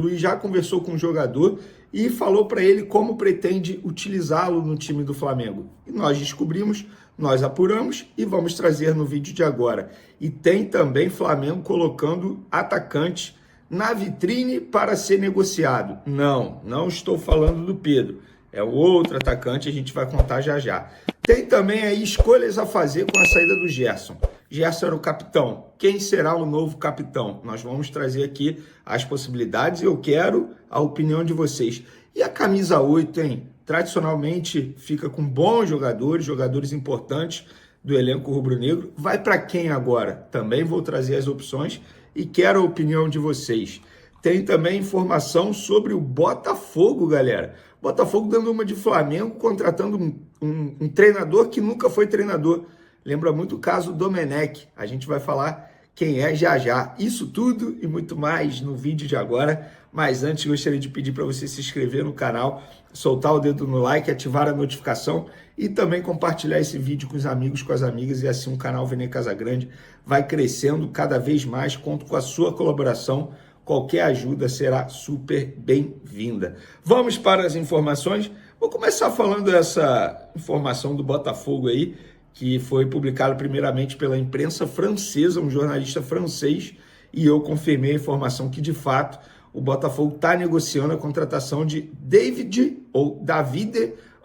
Luiz já conversou com o jogador e falou para ele como pretende utilizá-lo no time do Flamengo. E nós descobrimos, nós apuramos e vamos trazer no vídeo de agora. E tem também Flamengo colocando atacante na vitrine para ser negociado. Não estou falando do Pedro. É o outro atacante, a gente vai contar já já. Tem também aí escolhas a fazer com a saída do Gerson. Gerson era o capitão. Quem será o novo capitão? Nós vamos trazer aqui as possibilidades e eu quero a opinião de vocês. E a camisa 8, hein? Tradicionalmente fica com bons jogadores, jogadores importantes do elenco rubro-negro. Vai para quem agora? Também vou trazer as opções e quero a opinião de vocês. Tem também informação sobre o Botafogo, galera. Botafogo dando uma de Flamengo, contratando um treinador que nunca foi treinador. Lembra muito o caso Domenech. A gente vai falar quem é já já. Isso tudo e muito mais no vídeo de agora. Mas antes gostaria de pedir para você se inscrever no canal, soltar o dedo no like, ativar a notificação e também compartilhar esse vídeo com os amigos, com as amigas, e assim o canal Vene Casagrande vai crescendo cada vez mais. Conto com a sua colaboração. Qualquer ajuda será super bem-vinda. Vamos para as informações. Vou começar falando essa informação do Botafogo aí, que foi publicado primeiramente pela imprensa francesa, um jornalista francês, e eu confirmei a informação que, de fato, o Botafogo está negociando a contratação de David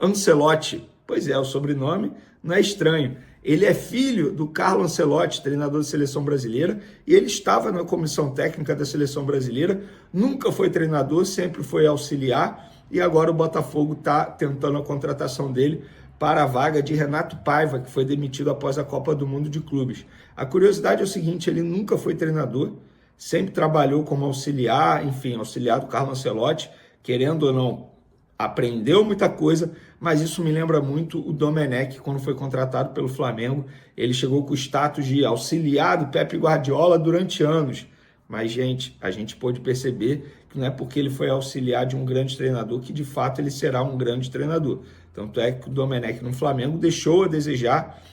Ancelotti. Pois é, o sobrenome não é estranho. Ele é filho do Carlo Ancelotti, treinador da Seleção Brasileira, e ele estava na comissão técnica da Seleção Brasileira, nunca foi treinador, sempre foi auxiliar, e agora o Botafogo está tentando a contratação dele para a vaga de Renato Paiva, que foi demitido após a Copa do Mundo de Clubes. A curiosidade é o seguinte, ele nunca foi treinador, sempre trabalhou como auxiliar, enfim, auxiliar do Carlo Ancelotti, querendo ou não, aprendeu muita coisa, mas isso me lembra muito o Domenech, quando foi contratado pelo Flamengo. Ele chegou com o status de auxiliar do Pepe Guardiola durante anos. Mas, gente, a gente pôde perceber que não é porque ele foi auxiliar de um grande treinador que, de fato, ele será um grande treinador. Tanto é que o Domenech no Flamengo deixou a desejar.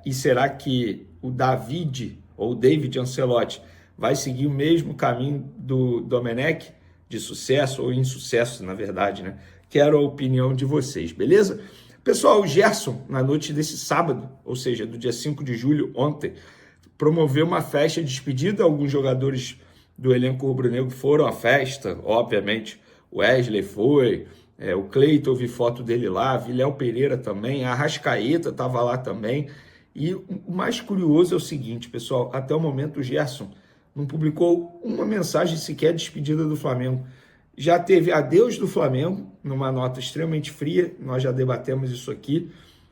E será que o David Ancelotti vai seguir o mesmo caminho do Domenech? De sucesso ou insucesso, na verdade, né? Quero a opinião de vocês, beleza? Pessoal, o Gerson, na noite desse sábado, ou seja, do dia 5 de julho, ontem, promoveu uma festa de despedida. Alguns jogadores do elenco rubro-negro foram à festa, obviamente. O Wesley foi, o Cleiton, eu vi foto dele lá, Viléo Pereira também, a Arrascaeta estava lá também. E o mais curioso é o seguinte, pessoal, até o momento o Gerson não publicou uma mensagem sequer de despedida do Flamengo. Já teve adeus do Flamengo, numa nota extremamente fria, nós já debatemos isso aqui.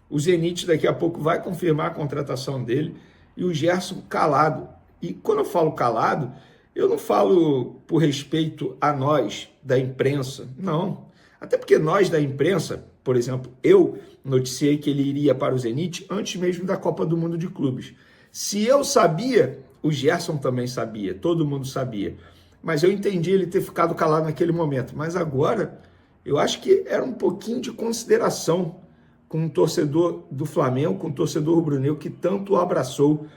O Zenit daqui a pouco vai confirmar a contratação dele, e o Gerson calado. E quando eu falo calado, eu não falo por respeito a nós da imprensa, não. Até porque nós da imprensa, por exemplo, eu noticiei que ele iria para o Zenit antes mesmo da Copa do Mundo de Clubes. Se eu sabia, o Gerson também sabia, todo mundo sabia. Mas eu entendi ele ter ficado calado naquele momento. Mas agora, eu acho que era um pouquinho de consideração com o torcedor do Flamengo, com o torcedor rubro-negro que tanto o abraçou,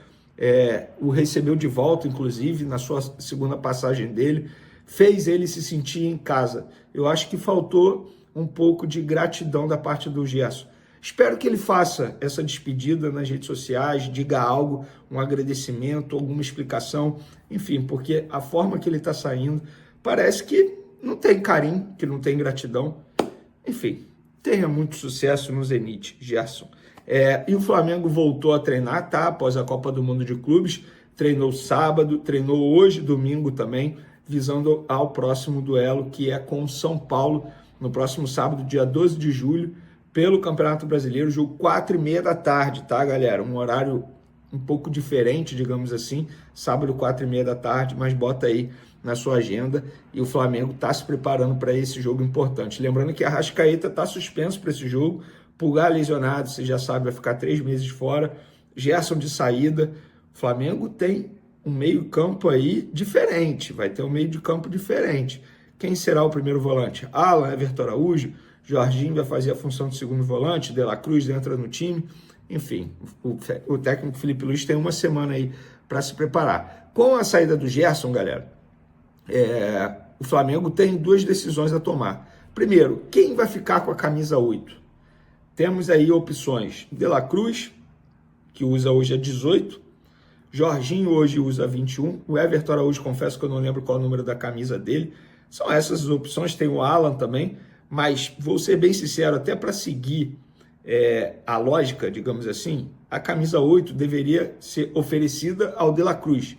o recebeu de volta, inclusive, na sua segunda passagem dele, fez ele se sentir em casa. Eu acho que faltou um pouco de gratidão da parte do Gerson. Espero que ele faça essa despedida nas redes sociais, diga algo, um agradecimento, alguma explicação, enfim, porque a forma que ele está saindo parece que não tem carinho, que não tem gratidão. Enfim, tenha muito sucesso no Zenit, Gerson. E o Flamengo voltou a treinar, tá? Após a Copa do Mundo de Clubes, treinou sábado, treinou hoje, domingo também, visando ao próximo duelo, que é com o São Paulo, no próximo sábado, dia 12 de julho, pelo Campeonato Brasileiro, jogo 4h30 da tarde, tá, galera? Um horário um pouco diferente, digamos assim, sábado 4h30 da tarde, mas bota aí na sua agenda, e o Flamengo está se preparando para esse jogo importante. Lembrando que a Arrascaeta está suspenso para esse jogo, Pulgar lesionado, você já sabe, vai ficar 3 meses fora, Gerson de saída. O Flamengo tem um meio campo aí diferente, vai ter um meio de campo diferente. Quem será o primeiro volante? Alan, Everton Araújo, Jorginho vai fazer a função de segundo volante, De La Cruz entra no time, enfim, o técnico Felipe Luiz tem uma semana aí para se preparar. Com a saída do Gerson, galera, o Flamengo tem duas decisões a tomar. Primeiro, quem vai ficar com a camisa 8? Temos aí opções: De La Cruz, que usa hoje a 18, Jorginho hoje usa 21, o Everton Araújo, confesso que eu não lembro qual é o número da camisa dele. São essas as opções, tem o Alan também, mas vou ser bem sincero, até para seguir a lógica, digamos assim, a camisa 8 deveria ser oferecida ao De La Cruz.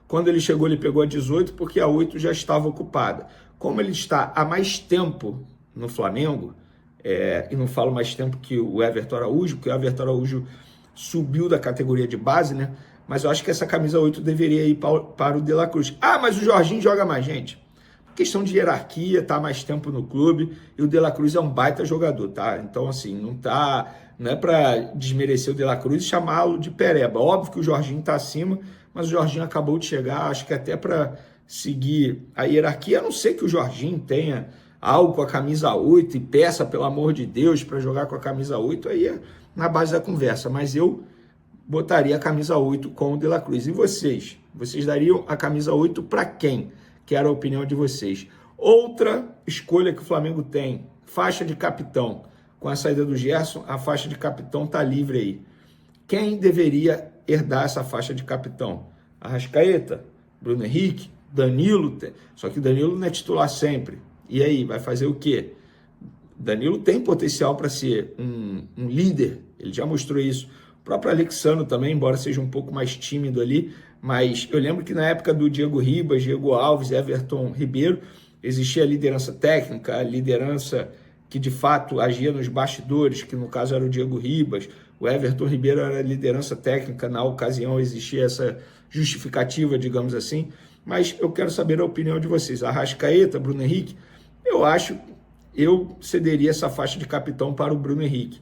Quando ele chegou, ele pegou a 18 porque a 8 já estava ocupada. Como ele está há mais tempo no Flamengo, e não falo mais tempo que o Everton Araújo, porque o Everton Araújo subiu da categoria de base, né? Mas eu acho que essa camisa 8 deveria ir para o De La Cruz. Ah, mas o Jorginho joga mais, gente. Questão de hierarquia, tá mais tempo no clube, e o De La Cruz é um baita jogador, tá? Então, assim, não é para desmerecer o De La Cruz e chamá-lo de pereba. Óbvio que o Jorginho tá acima, mas o Jorginho acabou de chegar, acho que até para seguir a hierarquia, a não ser que o Jorginho tenha algo com a camisa 8 e peça, pelo amor de Deus, para jogar com a camisa 8, aí é na base da conversa, mas eu botaria a camisa 8 com o De La Cruz. E vocês? Vocês dariam a camisa 8 para quem? Quero a opinião de vocês. Outra escolha que o Flamengo tem, faixa de capitão. Com a saída do Gerson, a faixa de capitão está livre aí. Quem deveria herdar essa faixa de capitão? Arrascaeta, Bruno Henrique, Danilo. Só que Danilo não é titular sempre. E aí, vai fazer o quê? Danilo tem potencial para ser um líder, ele já mostrou isso. O próprio Alexandre também, embora seja um pouco mais tímido ali, mas eu lembro que na época do Diego Ribas, Diego Alves, Everton Ribeiro, existia a liderança técnica, a liderança que de fato agia nos bastidores, que no caso era o Diego Ribas, o Everton Ribeiro era a liderança técnica, na ocasião existia essa justificativa, digamos assim, mas eu quero saber a opinião de vocês. Arrascaeta, Bruno Henrique, eu cederia essa faixa de capitão para o Bruno Henrique,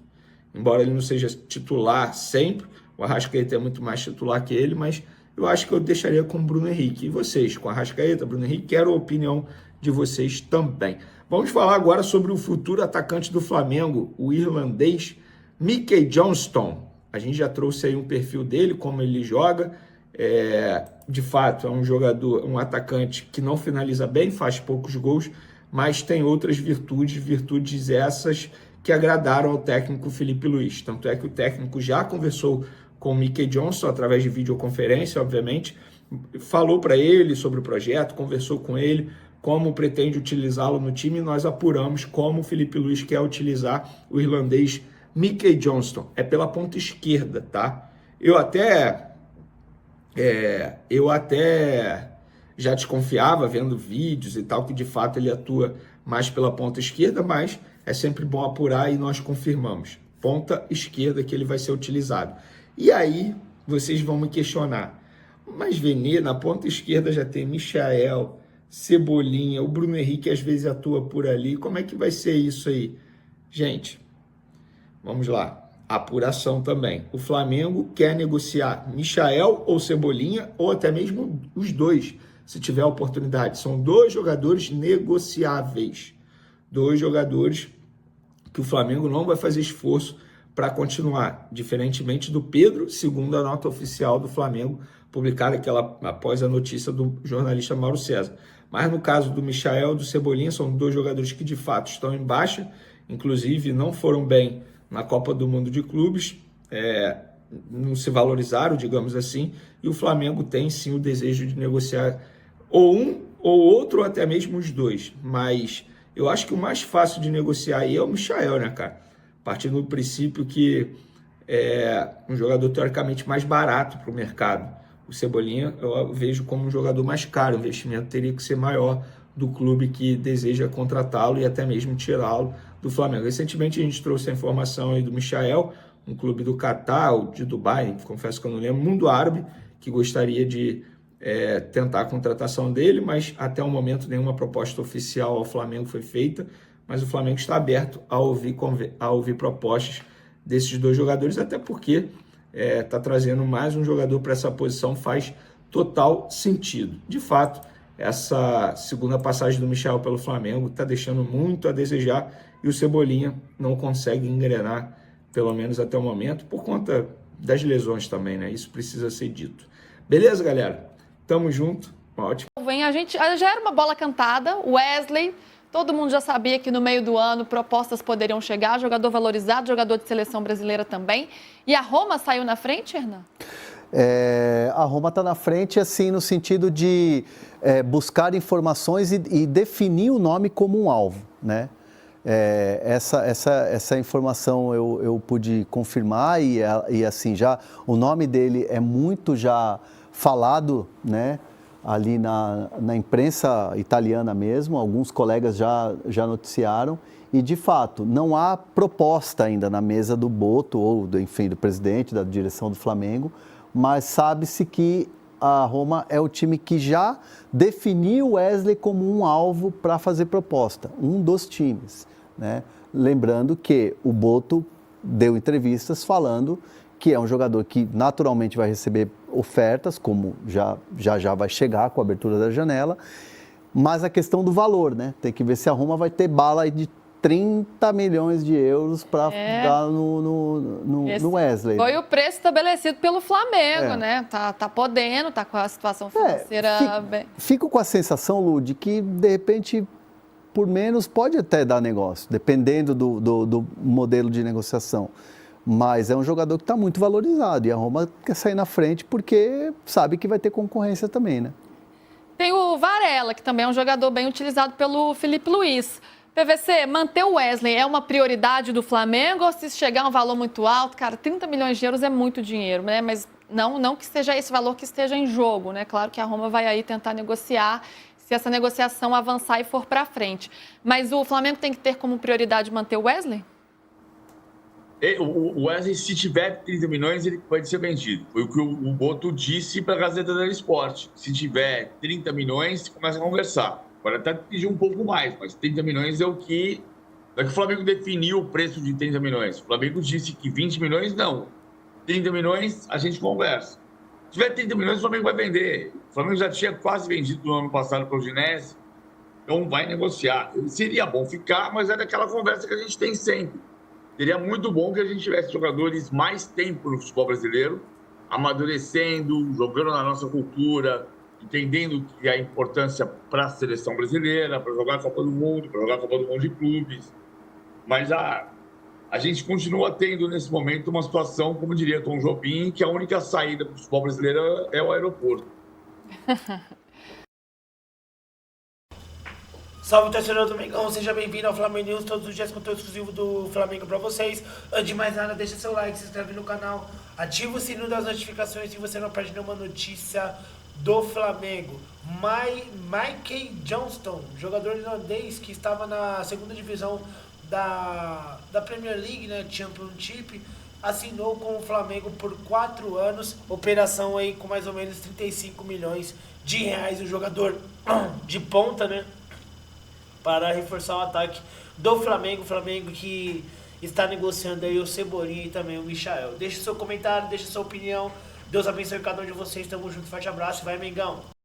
embora ele não seja titular sempre, o Arrascaeta é muito mais titular que ele, mas eu acho que eu deixaria com o Bruno Henrique. E vocês, com a Arrascaeta, Bruno Henrique, quero a opinião de vocês também. Vamos falar agora sobre o futuro atacante do Flamengo, o irlandês Mickey Johnston. A gente já trouxe aí um perfil dele, como ele joga. De fato, é um jogador, um atacante que não finaliza bem, faz poucos gols, mas tem outras virtudes essas que agradaram ao técnico Felipe Luiz. Tanto é que o técnico já conversou com o Mickey Johnston, através de videoconferência, obviamente, falou para ele sobre o projeto, conversou com ele, como pretende utilizá-lo no time, e nós apuramos como o Felipe Luiz quer utilizar o irlandês Mickey Johnston. É pela ponta esquerda, tá? Eu até já desconfiava, vendo vídeos e tal, que de fato ele atua mais pela ponta esquerda, mas é sempre bom apurar e nós confirmamos. Ponta esquerda que ele vai ser utilizado. E aí, vocês vão me questionar, mas Vene, na ponta esquerda já tem Michael, Cebolinha, o Bruno Henrique às vezes atua por ali, como é que vai ser isso aí? Gente, vamos lá, apuração também. O Flamengo quer negociar Michael ou Cebolinha, ou até mesmo os dois, se tiver oportunidade. São dois jogadores negociáveis, dois jogadores que o Flamengo não vai fazer esforço para continuar, diferentemente do Pedro, segundo a nota oficial do Flamengo, publicada após a notícia do jornalista Mauro César. Mas no caso do Michael e do Cebolinha, são dois jogadores que de fato estão em baixa, inclusive não foram bem na Copa do Mundo de Clubes, não se valorizaram, digamos assim, e o Flamengo tem sim o desejo de negociar ou um ou outro, ou até mesmo os dois, mas eu acho que o mais fácil de negociar aí é o Michael, né, cara? Partindo do princípio que é um jogador teoricamente mais barato para o mercado. O Cebolinha eu vejo como um jogador mais caro, o investimento teria que ser maior do clube que deseja contratá-lo e até mesmo tirá-lo do Flamengo. Recentemente a gente trouxe a informação aí do Michael, um clube do Catar, ou de Dubai, confesso que eu não lembro, Mundo Árabe, que gostaria de tentar a contratação dele, mas até o momento nenhuma proposta oficial ao Flamengo foi feita, mas o Flamengo está aberto a ouvir propostas desses dois jogadores, até porque está trazendo mais um jogador para essa posição, faz total sentido. De fato, essa segunda passagem do Michael pelo Flamengo está deixando muito a desejar e o Cebolinha não consegue engrenar, pelo menos até o momento, por conta das lesões também, né? Isso precisa ser dito. Beleza, galera? Tamo junto. Uma ótima novo, hein? Já era uma bola cantada, o Wesley, todo mundo já sabia que no meio do ano propostas poderiam chegar, jogador valorizado, jogador de seleção brasileira também. E a Roma saiu na frente, Hernan? A Roma está na frente, assim, no sentido de buscar informações e definir o nome como um alvo, né? Essa informação eu pude confirmar e assim, já o nome dele é muito já falado, né? Ali na imprensa italiana mesmo, alguns colegas já noticiaram e, de fato, não há proposta ainda na mesa do Boto ou, enfim, do presidente, da direção do Flamengo, mas sabe-se que a Roma é o time que já definiu o Wesley como um alvo para fazer proposta, um dos times, né? Lembrando que o Boto deu entrevistas falando que é um jogador que naturalmente vai receber ofertas, como já vai chegar com a abertura da janela, mas a questão do valor, né? Tem que ver se a Roma vai ter bala aí de 30 milhões de euros para dar no Wesley. Foi o preço estabelecido pelo Flamengo, né? Tá podendo, tá com a situação financeira bem. Fico com a sensação, Lu, de que de repente por menos pode até dar negócio, dependendo do modelo de negociação. Mas é um jogador que está muito valorizado e a Roma quer sair na frente porque sabe que vai ter concorrência também, né? Tem o Varela, que também é um jogador bem utilizado pelo Felipe Luiz. PVC, manter o Wesley é uma prioridade do Flamengo ou se chegar a um valor muito alto? Cara, 30 milhões de euros é muito dinheiro, né? Mas não que seja esse valor que esteja em jogo, né? Claro que a Roma vai aí tentar negociar se essa negociação avançar e for para frente. Mas o Flamengo tem que ter como prioridade manter o Wesley? O Wesley, se tiver 30 milhões, ele pode ser vendido. Foi o que o Boto disse para a Gazeta dello Sport. Se tiver 30 milhões, começa a conversar. Pode até pedir um pouco mais, mas 30 milhões é o que... Não é que o Flamengo definiu o preço de 30 milhões. O Flamengo disse que 20 milhões, não. 30 milhões, a gente conversa. Se tiver 30 milhões, o Flamengo vai vender. O Flamengo já tinha quase vendido no ano passado para o Udinese, então vai negociar. Seria bom ficar, mas é daquela conversa que a gente tem sempre. Seria muito bom que a gente tivesse jogadores mais tempo no futebol brasileiro, amadurecendo, jogando na nossa cultura, entendendo que a importância para a seleção brasileira, para jogar a Copa do Mundo, para jogar a Copa do Mundo de clubes. Mas a gente continua tendo, nesse momento, uma situação, como diria Tom Jobim, que a única saída para o futebol brasileiro é o aeroporto. Salve, torcedor do Mengão, seja bem-vindo ao Flamengo News, todos os dias conteúdo exclusivo do Flamengo pra vocês. Antes de mais nada, deixa seu like, se inscreve no canal, ativa o sininho das notificações e você não perde nenhuma notícia do Flamengo. Mike Johnston, jogador irlandês que estava na segunda divisão da Premier League, né, Championship, assinou com o Flamengo por 4 anos, operação aí com mais ou menos 35 milhões de reais, o jogador de ponta, né, para reforçar o ataque do Flamengo. O Flamengo que está negociando aí o Cebolinha e também o Michael. Deixe seu comentário, deixe sua opinião. Deus abençoe cada um de vocês. Tamo junto, forte abraço e vai, Mengão!